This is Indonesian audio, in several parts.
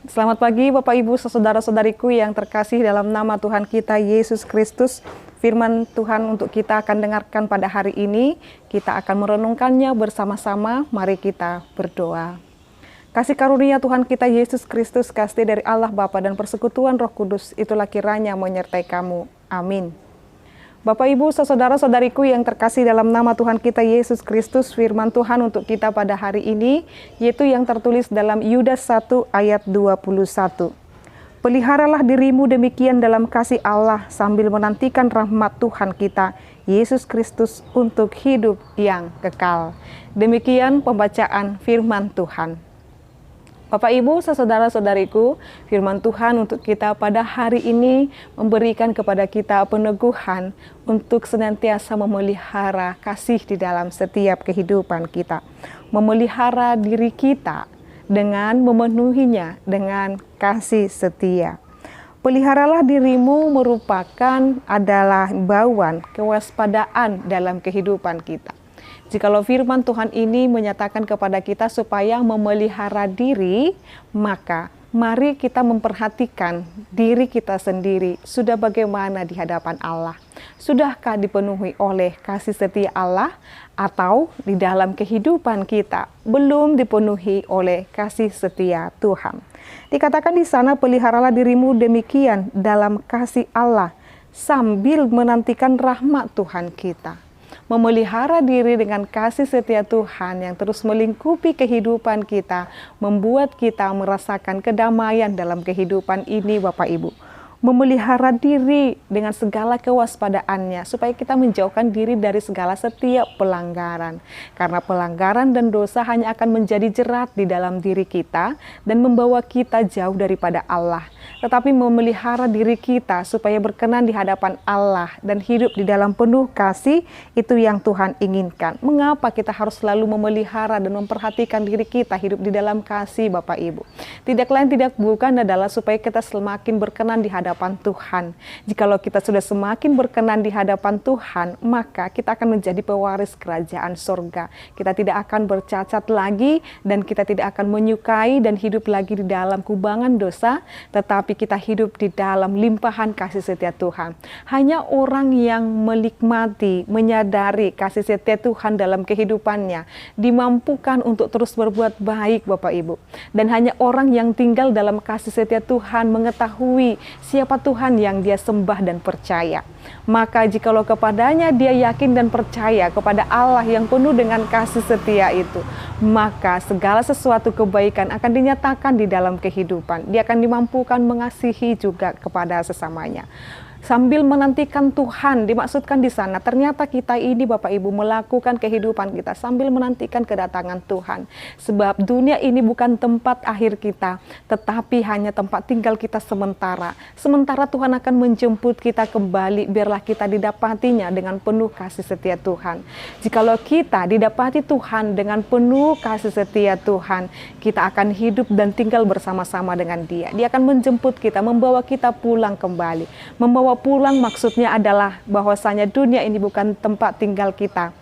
Selamat pagi Bapak Ibu saudara-saudariku yang terkasih dalam nama Tuhan kita Yesus Kristus. Firman Tuhan untuk kita akan dengarkan pada hari ini. Kita akan merenungkannya bersama-sama. Mari kita berdoa. Kasih karunia Tuhan kita Yesus Kristus, kasih dari Allah Bapa dan persekutuan Roh Kudus, itulah kiranya menyertai kamu. Amin. Bapak Ibu saudara-saudariku yang terkasih dalam nama Tuhan kita Yesus Kristus, firman Tuhan untuk kita pada hari ini yaitu yang tertulis dalam Yudas 1 ayat 21. Peliharalah dirimu demikian dalam kasih Allah sambil menantikan rahmat Tuhan kita Yesus Kristus untuk hidup yang kekal. Demikian pembacaan firman Tuhan. Bapak Ibu, saudara-saudariku, firman Tuhan untuk kita pada hari ini memberikan kepada kita peneguhan untuk senantiasa memelihara kasih di dalam setiap kehidupan kita. Memelihara diri kita dengan memenuhinya dengan kasih setia. Peliharalah dirimu merupakan adalah bauan kewaspadaan dalam kehidupan kita. Jikalau firman Tuhan ini menyatakan kepada kita supaya memelihara diri, maka mari kita memperhatikan diri kita sendiri sudah bagaimana di hadapan Allah. Sudahkah dipenuhi oleh kasih setia Allah atau di dalam kehidupan kita belum dipenuhi oleh kasih setia Tuhan. Dikatakan di sana, peliharalah dirimu demikian dalam kasih Allah sambil menantikan rahmat Tuhan kita. Memelihara diri dengan kasih setia Tuhan yang terus melingkupi kehidupan kita, membuat kita merasakan kedamaian dalam kehidupan ini Bapak Ibu. Memelihara diri dengan segala kewaspadaannya supaya kita menjauhkan diri dari segala setiap pelanggaran. Karena pelanggaran dan dosa hanya akan menjadi jerat di dalam diri kita dan membawa kita jauh daripada Allah. Tetapi memelihara diri kita supaya berkenan di hadapan Allah dan hidup di dalam penuh kasih, itu yang Tuhan inginkan. Mengapa kita harus selalu memelihara dan memperhatikan diri kita hidup di dalam kasih Bapak Ibu? Tidak lain tidak bukan adalah supaya kita semakin berkenan di hadapan Tuhan. Jikalau kita sudah semakin berkenan di hadapan Tuhan, maka kita akan menjadi pewaris kerajaan surga. Kita tidak akan bercacat lagi dan kita tidak akan menyukai dan hidup lagi di dalam kubangan dosa, tetapi kita hidup di dalam limpahan kasih setia Tuhan. Hanya orang yang menikmati, menyadari kasih setia Tuhan dalam kehidupannya, dimampukan untuk terus berbuat baik Bapak Ibu. Dan hanya orang yang tinggal dalam kasih setia Tuhan mengetahui siapa Tuhan yang dia sembah dan percaya. Maka jikalau kepadanya dia yakin dan percaya kepada Allah yang penuh dengan kasih setia itu, maka segala sesuatu kebaikan akan dinyatakan di dalam kehidupan. Dia akan dimampukan mengasihi juga kepada sesamanya. Sambil menantikan Tuhan, dimaksudkan di sana ternyata kita ini Bapak Ibu melakukan kehidupan kita sambil menantikan kedatangan Tuhan. Sebab dunia ini bukan tempat akhir kita, tetapi hanya tempat tinggal kita sementara. Sementara Tuhan akan menjemput kita kembali, biarlah kita didapatinya dengan penuh kasih setia Tuhan. Jikalau kita didapati Tuhan dengan penuh kasih setia Tuhan, kita akan hidup dan tinggal bersama-sama dengan Dia. Dia akan menjemput kita, membawa kita pulang kembali. Membawa pulang maksudnya adalah bahwasanya dunia ini bukan tempat tinggal kita,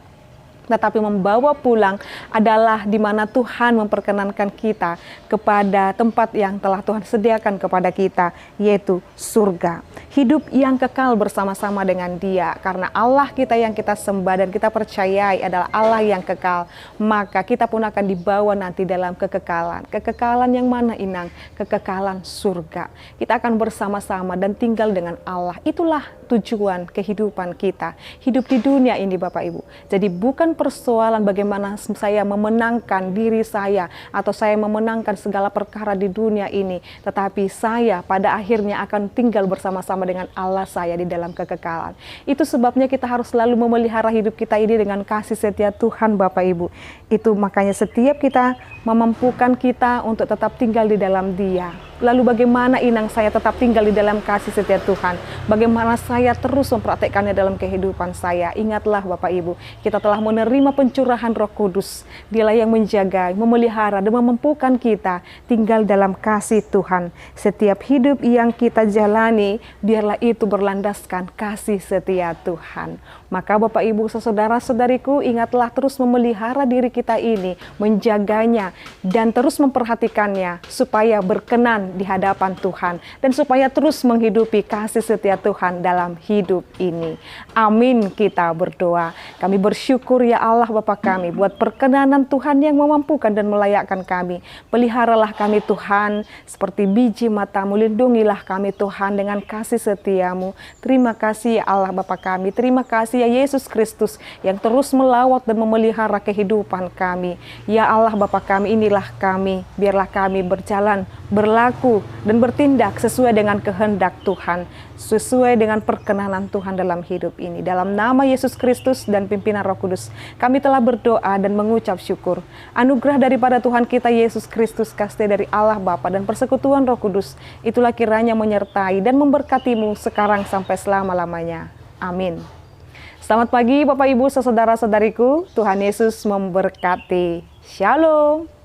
tetapi membawa pulang adalah di mana Tuhan memperkenankan kita kepada tempat yang telah Tuhan sediakan kepada kita, yaitu surga. Hidup yang kekal bersama-sama dengan Dia. Karena Allah kita yang kita sembah dan kita percayai adalah Allah yang kekal, maka kita pun akan dibawa nanti dalam kekekalan. Kekekalan yang mana Inang? Kekekalan surga. Kita akan bersama-sama dan tinggal dengan Allah. Itulah tujuan kehidupan kita. Hidup di dunia ini Bapak Ibu. Jadi bukan persoalan bagaimana saya memenangkan diri saya atau saya memenangkan segala perkara di dunia ini, tetapi saya pada akhirnya akan tinggal bersama-sama dengan Allah saya di dalam kekekalan. Itu sebabnya kita harus selalu memelihara hidup kita ini dengan kasih setia Tuhan Bapak Ibu. Itu makanya setiap kita memampukan kita untuk tetap tinggal di dalam Dia. Lalu bagaimana Inang saya tetap tinggal di dalam kasih setia Tuhan? Bagaimana saya terus mempraktekkannya dalam kehidupan saya? Ingatlah Bapak Ibu, kita telah menerima pencurahan Roh Kudus. Dialah yang menjaga, memelihara dan memampukan kita tinggal dalam kasih Tuhan. Setiap hidup yang kita jalani, biarlah itu berlandaskan kasih setia Tuhan. Maka Bapak Ibu saudara-saudariku, ingatlah terus memelihara diri kita ini, menjaganya dan terus memperhatikannya supaya berkenan di hadapan Tuhan dan supaya terus menghidupi kasih setia Tuhan dalam hidup ini. Amin, kita berdoa. Kami bersyukur ya Allah Bapa kami buat perkenanan Tuhan yang memampukan dan melayakkan kami. Peliharalah kami Tuhan seperti biji mata-Mu, lindungilah kami Tuhan dengan kasih setia-Mu. Terima kasih ya Allah Bapa kami, terima kasih ya Yesus Kristus yang terus melawat dan memelihara kehidupan kami. Ya Allah Bapa kami, inilah kami, biarlah kami berjalan, berlaku dan bertindak sesuai dengan kehendak Tuhan, sesuai dengan perkenanan Tuhan dalam hidup ini. Dalam nama Yesus Kristus dan pimpinan Roh Kudus, kami telah berdoa dan mengucap syukur. Anugerah daripada Tuhan kita Yesus Kristus, kasih dari Allah Bapa dan persekutuan Roh Kudus, itulah kiranya menyertai dan memberkatimu sekarang sampai selama-lamanya. Amin. Selamat pagi Bapak Ibu saudara-saudariku, Tuhan Yesus memberkati. Shalom.